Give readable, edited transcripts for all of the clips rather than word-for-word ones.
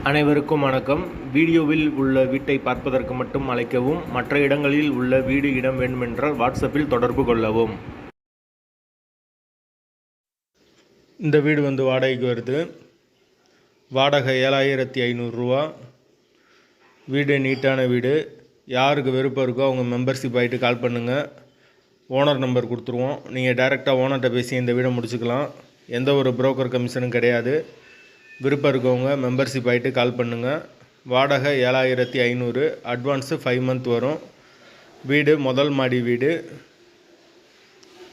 அனைவருக்கும் வணக்கம். வீடியோவில் உள்ள வீட்டை பார்ப்பதற்கு மட்டும் அழைக்கவும். மற்ற இடங்களில் உள்ள வீடு இடம் வேண்டுமென்றால் வாட்ஸ்அப்பில் தொடர்பு கொள்ளவும். இந்த வீடு வாடகைக்கு வருது. வாடகை 7500 ரூபா. வீடு நீட்டான வீடு. யாருக்கு விருப்பம் இருக்கோ அவங்க மெம்பர்ஷிப் ஆகிட்டு கால் பண்ணுங்கள். ஓனர் நம்பர் கொடுத்துருவோம். நீங்கள் டைரெக்டாக ஓனர்கிட்ட பேசி இந்த வீடை முடிச்சுக்கலாம். எந்த ஒரு புரோக்கர் கமிஷனும் கிடையாது. விருப்பம் இருக்கவங்க மெம்பர்ஷிப் ஆகிட்டு கால் பண்ணுங்கள். வாடகை 7500, அட்வான்ஸு 5 மந்த் வரும். வீடு முதல் மாடி வீடு.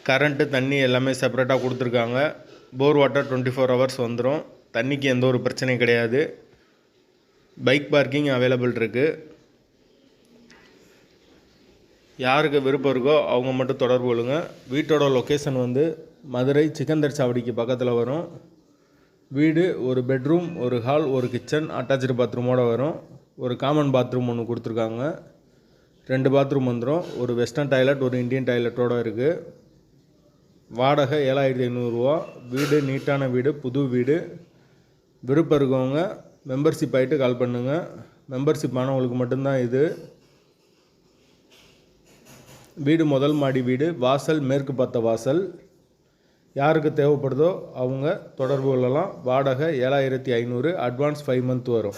கரண்ட்டு தண்ணி எல்லாமே செப்பரேட்டாக கொடுத்துருக்காங்க. போர் வாட்டர் 24 ஹவர்ஸ் வந்துடும். தண்ணிக்கு எந்த ஒரு பிரச்சனையும் கிடையாது. பைக் பார்க்கிங் அவைலபிள் இருக்குது. யாருக்கு விருப்பம் இருக்கோ அவங்க மட்டும் தொடர்பு கொள்ளுங்கள். வீட்டோட லொக்கேஷன் மதுரை சிக்கந்தர் சாவடிக்கு பக்கத்தில் வரும். வீடு ஒரு பெட்ரூம், ஒரு ஹால், ஒரு கிச்சன், அட்டாச்சு பாத்ரூமோடு வரும். ஒரு காமன் பாத்ரூம் ஒன்று கொடுத்துருக்காங்க. 2 பாத்ரூம் வந்துடும். ஒரு வெஸ்டர்ன் டாய்லெட், ஒரு இந்தியன் டாய்லெட்டோடு இருக்குது. வாடகை 7500 ரூபா. வீடு நீட்டான வீடு, புது வீடு. விருப்பம் இருக்கவங்க மெம்பர்ஷிப் ஆகிட்டு கால் பண்ணுங்கள். மெம்பர்ஷிப் ஆனவங்களுக்கு மட்டும்தான் இது. வீடு முதல் மாடி வீடு. வாசல் மேற்கு பார்த்த வாசல். யாருக்கு தேவைப்படுதோ அவங்க தொடர்பு கொள்ளலாம். வாடகை 7500, அட்வான்ஸ் 5 மந்த் வரும்.